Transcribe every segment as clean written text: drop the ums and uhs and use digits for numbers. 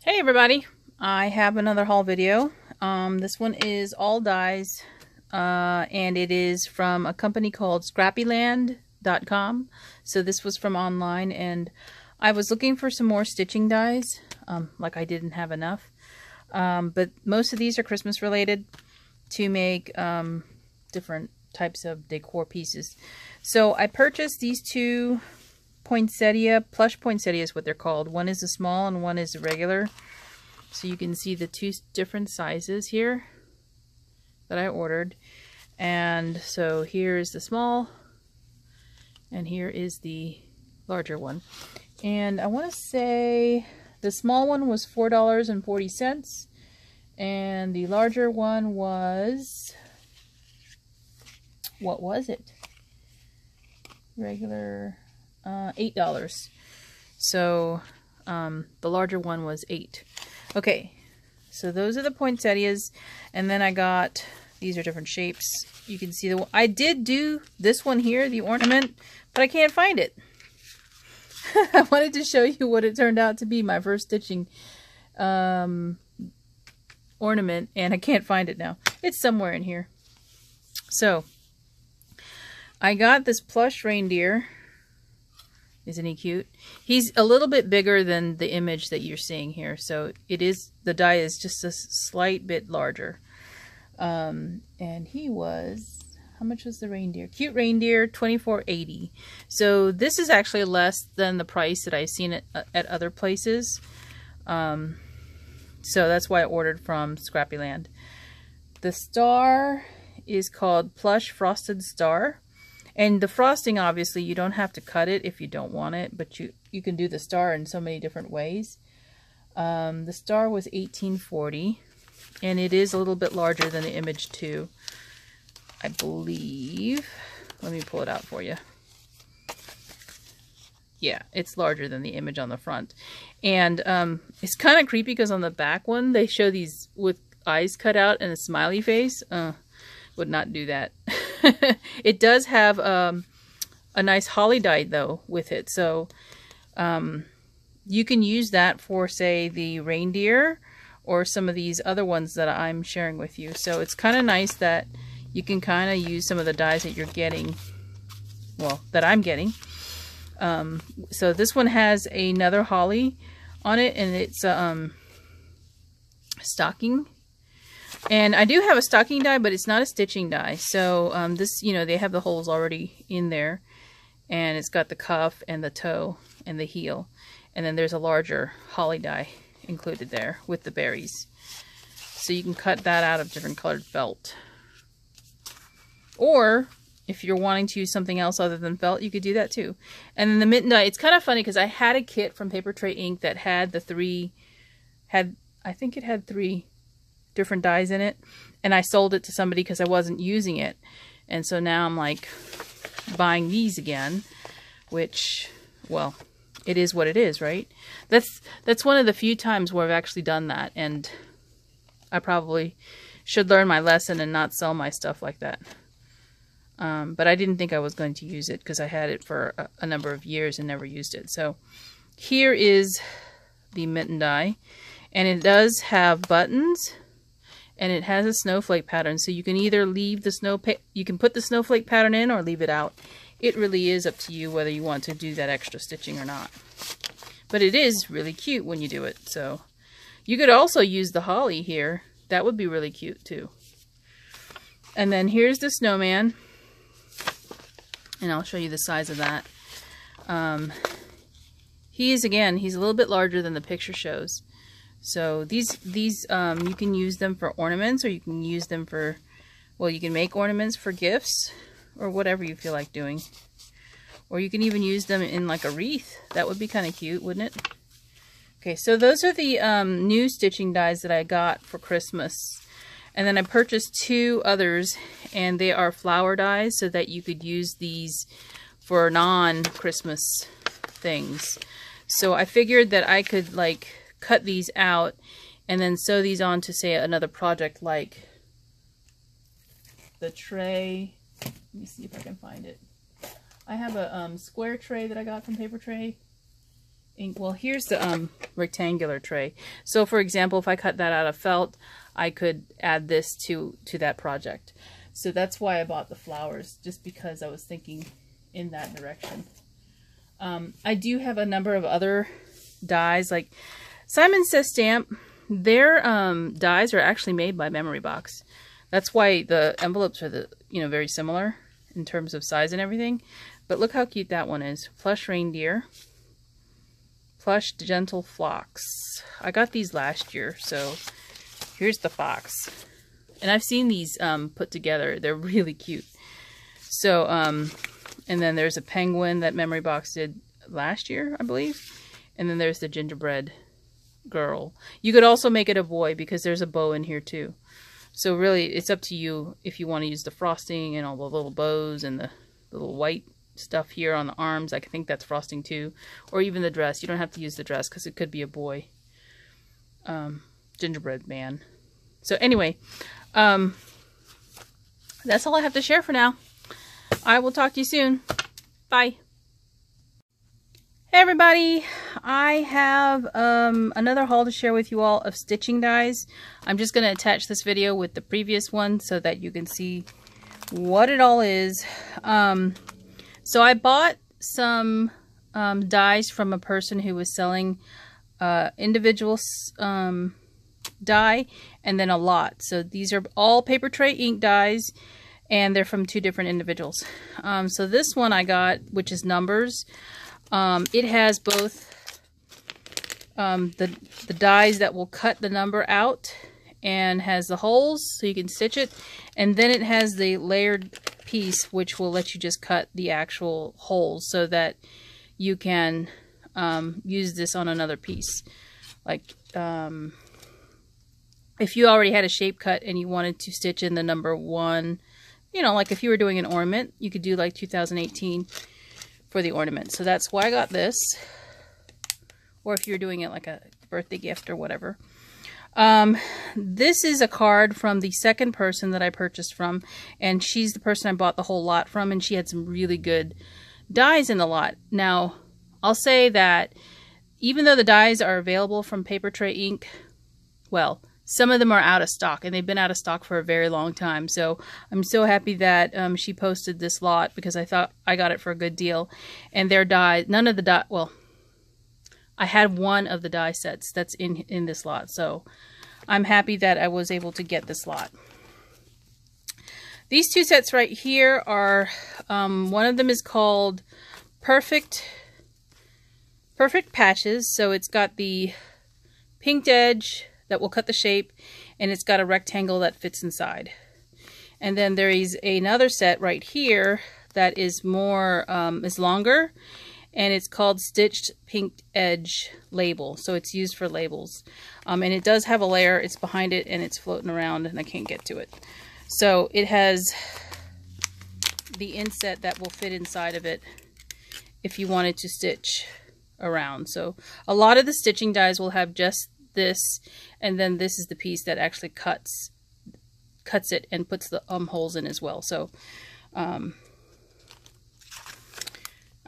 Hey everybody, I have another haul video. This one is all dyes, and it is from a company called scrappyland.com. So this was from online, and I was looking for some more stitching dyes, like I didn't have enough. But most of these are Christmas related to make different types of decor pieces. So I purchased these two poinsettia, plush poinsettia is what they're called. One is a small and one is a regular. So you can see the two different sizes here that I ordered. And so here is the small and here is the larger one. And I want to say the small one was $4.40 and the larger one was, what was it? Regular $8. So the larger one was $8. Okay, so those are the poinsettias, and then I got, these are different shapes. You can see I did do this one here, the ornament, but I can't find it. I wanted to show you what it turned out to be, my first stitching ornament, and I can't find it now. It's somewhere in here. So I got this plush reindeer. Isn't he cute? He's a little bit bigger than the image that you're seeing here. So it is, the die is just a slight bit larger. And he was, how much was the reindeer? Cute reindeer, $24.80. So this is actually less than the price that I've seen at other places. So that's why I ordered from Scrappyland. The star is called Plush Frosted Star. And the frosting, obviously, you don't have to cut it if you don't want it, but you can do the star in so many different ways. The star was $18.40, and it is a little bit larger than the image too, I believe. Let me pull it out for you. Yeah, it's larger than the image on the front. And it's kind of creepy because on the back one, they show these with eyes cut out and a smiley face. Would not do that. It does have a nice holly die though with it, so you can use that for, say, the reindeer or some of these other ones that I'm sharing with you. So it's kind of nice that you can kind of use some of the dies that you're getting, well, that I'm getting. So this one has another holly on it, and it's stocking. And I do have a stocking die, but it's not a stitching die. So this, you know, they have the holes already in there. And it's got the cuff and the toe and the heel. And then there's a larger holly die included there with the berries. So you can cut that out of different colored felt. Or if you're wanting to use something else other than felt, you could do that too. And then the mitten die, it's kind of funny because I had a kit from Paper Tray Ink that had the I think it had 3 different dies in it, and I sold it to somebody because I wasn't using it, and so now I'm like buying these again, which, well, it is what it is, right? That's one of the few times where I've actually done that, and I probably should learn my lesson and not sell my stuff like that. But I didn't think I was going to use it because I had it for a number of years and never used it. So here is the mitten die, and it does have buttons. And it has a snowflake pattern, so you can either leave the you can put the snowflake pattern in or leave it out. It really is up to you whether you want to do that extra stitching or not. But it is really cute when you do it. So you could also use the holly here. That would be really cute too. And then here's the snowman, and I'll show you the size of that. He's a little bit larger than the picture shows. So these you can use them for ornaments, or you can use them for, well, you can make ornaments for gifts or whatever you feel like doing. Or you can even use them in like a wreath. That would be kind of cute, wouldn't it? Okay, so those are the new stitching dies that I got for Christmas. And then I purchased 2 others, and they are flower dies so that you could use these for non-Christmas things. So I figured that I could like cut these out and then sew these on to, say, another project like the tray. Let me see if I can find it. I have a square tray that I got from Paper Tray, ink. Well, here's the rectangular tray. So for example, if I cut that out of felt, I could add this to that project. So that's why I bought the flowers, just because I was thinking in that direction. I do have a number of other dies, like Simon Says Stamp. Their dies are actually made by Memory Box. That's why the envelopes are very similar in terms of size and everything. But look how cute that one is. Plush reindeer. Plush gentle flocks. I got these last year, so here's the fox. And I've seen these put together. They're really cute. So, and then there's a penguin that Memory Box did last year, I believe. And then there's the gingerbread girl. You could also make it a boy because there's a bow in here too. So really, it's up to you if you want to use the frosting and all the little bows and the little white stuff here on the arms. I think that's frosting too. Or even the dress. You don't have to use the dress because it could be a boy. Gingerbread man. So anyway, that's all I have to share for now. I will talk to you soon. Bye. Hey everybody, I have another haul to share with you all of stitching dies. I'm just going to attach this video with the previous one so that you can see what it all is. So I bought some dies from a person who was selling individual die and then a lot. So these are all paper tray ink dies, and they're from two different individuals. So this one I got, which is numbers. It has both the dies that will cut the number out and has the holes so you can stitch it, and then it has the layered piece which will let you just cut the actual holes so that you can use this on another piece. Like if you already had a shape cut and you wanted to stitch in the number 1, like if you were doing an ornament, you could do like 2018 for the ornament. So that's why I got this. Or if you're doing it like a birthday gift or whatever. This is a card from the second person that I purchased from, and she's the person I bought the whole lot from, and she had some really good dies in the lot. Now, I'll say that even though the dies are available from Paper Tray Ink, well, some of them are out of stock, and they've been out of stock for a very long time. So I'm so happy that she posted this lot, because I thought I got it for a good deal. And their die, none of the die, well, I had one of the die sets that's in this lot. So I'm happy that I was able to get this lot. These two sets right here are, one of them is called Perfect Patches. So it's got the pinked edge that will cut the shape, and it's got a rectangle that fits inside. And then there is another set right here that is more, is longer, and it's called Stitched Pinked Edge Label. So it's used for labels. And it does have a layer, it's behind it, and it's floating around, and I can't get to it. So it has the inset that will fit inside of it if you wanted to stitch around. So a lot of the stitching dies will have just this, and then this is the piece that actually cuts it and puts the holes in as well. So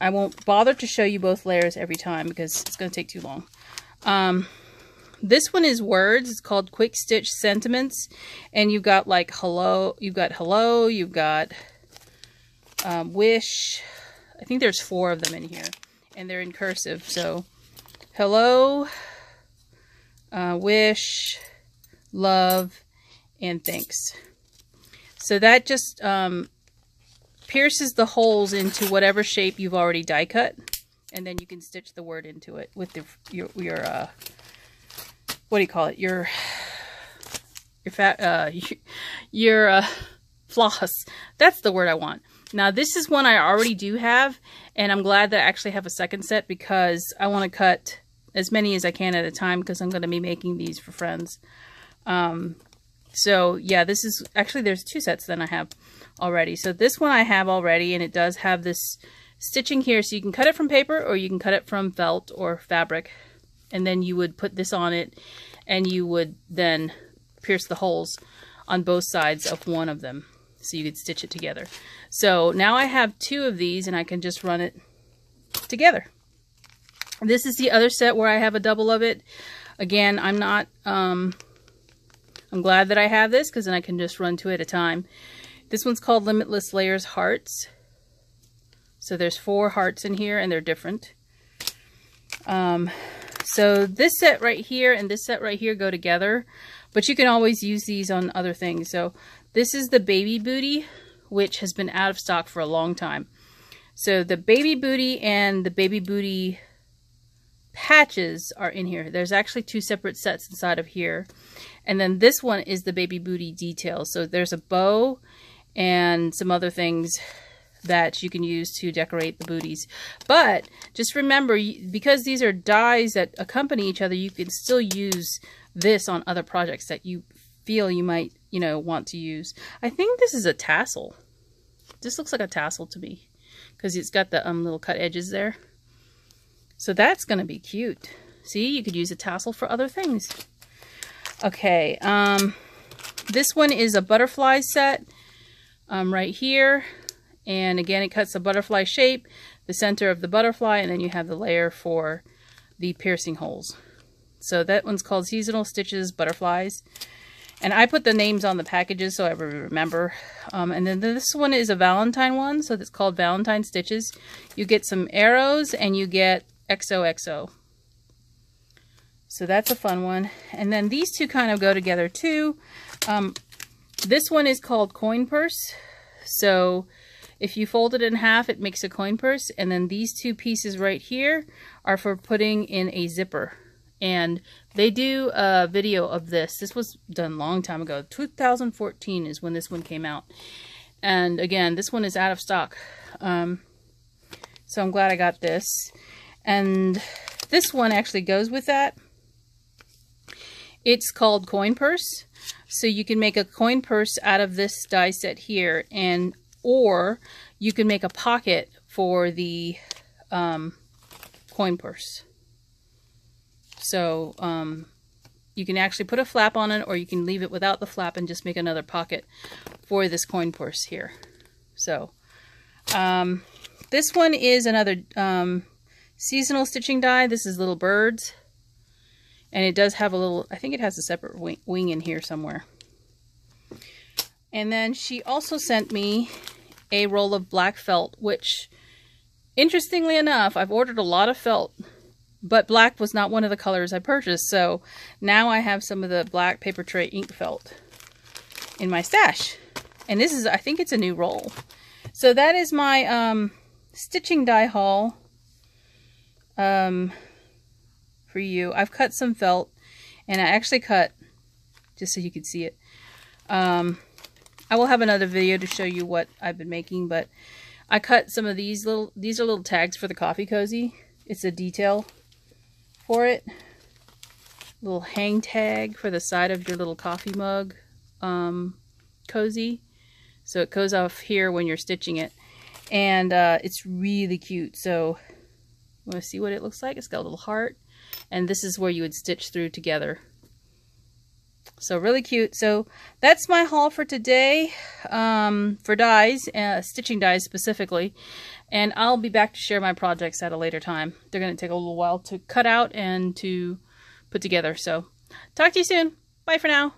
I won't bother to show you both layers every time because it's going to take too long. This one is words. It's called Quick Stitch Sentiments, and you've got like hello, you've got wish. I think there's 4 of them in here, and they're in cursive. So hello, wish, love, and thanks. So that just pierces the holes into whatever shape you've already die cut, and then you can stitch the word into it with your what do you call it? Your floss. That's the word I want. Now this is one I already do have, and I'm glad that I actually have a second set because I want to cut as many as I can at a time because I'm going to be making these for friends. So yeah, this is actually, there's 2 sets that I have already. So this one I have already, and it does have this stitching here, so you can cut it from paper or you can cut it from felt or fabric, and then you would put this on it, and you would then pierce the holes on both sides of one of them so you could stitch it together. So now I have 2 of these, and I can just run it together. This is the other set where I have a double of it. Again, I'm glad that I have this because then I can just run two at a time. This one's called Limitless Layers Hearts. So there's 4 hearts in here and they're different. So this set right here and this set right here go together, but you can always use these on other things. So this is the baby booty, which has been out of stock for a long time. So the baby booty and the baby booty patches are in here. There's actually 2 separate sets inside of here. And then this one is the baby booty details. So there's a bow and some other things that you can use to decorate the booties. But just remember, because these are dies that accompany each other, you can still use this on other projects that you feel you might, you know, want to use. I think this is a tassel. This looks like a tassel to me because it's got the little cut edges there. So that's going to be cute. See, you could use a tassel for other things. Okay, this one is a butterfly set right here. And again, it cuts a butterfly shape, the center of the butterfly, and then you have the layer for the piercing holes. So that one's called Seasonal Stitches Butterflies. And I put the names on the packages so I remember. And then this one is a Valentine one, so it's called Valentine Stitches. You get some arrows and you get XOXO. So that's a fun one. And then these two kind of go together too. This one is called Coin Purse. So if you fold it in half, it makes a coin purse. And then these 2 pieces right here are for putting in a zipper. And they do a video of this. This was done a long time ago. 2014 is when this one came out. And again, this one is out of stock. So I'm glad I got this. And this one actually goes with that. It's called Coin Purse. So you can make a coin purse out of this die set here, and or you can make a pocket for the coin purse. So you can actually put a flap on it, or you can leave it without the flap and just make another pocket for this coin purse here. So this one is another seasonal stitching die. This is Little Birds. And it does have a little, I think it has a separate wing in here somewhere. And then she also sent me a roll of black felt, which, interestingly enough, I've ordered a lot of felt, but black was not one of the colors I purchased. So now I have some of the black paper tray ink felt in my stash. And this is, I think it's a new roll. So that is my stitching die haul. For you. I've cut some felt, and I actually cut, just so you can see it. I will have another video to show you what I've been making, but I cut some of these are little tags for the coffee cozy. It's a detail for it. Little hang tag for the side of your little coffee mug cozy. So it goes off here when you're stitching it. And it's really cute. So you want to see what it looks like? It's got a little heart. And this is where you would stitch through together. So really cute. So that's my haul for today for dies, stitching dies specifically. And I'll be back to share my projects at a later time. They're going to take a little while to cut out and to put together. So talk to you soon. Bye for now.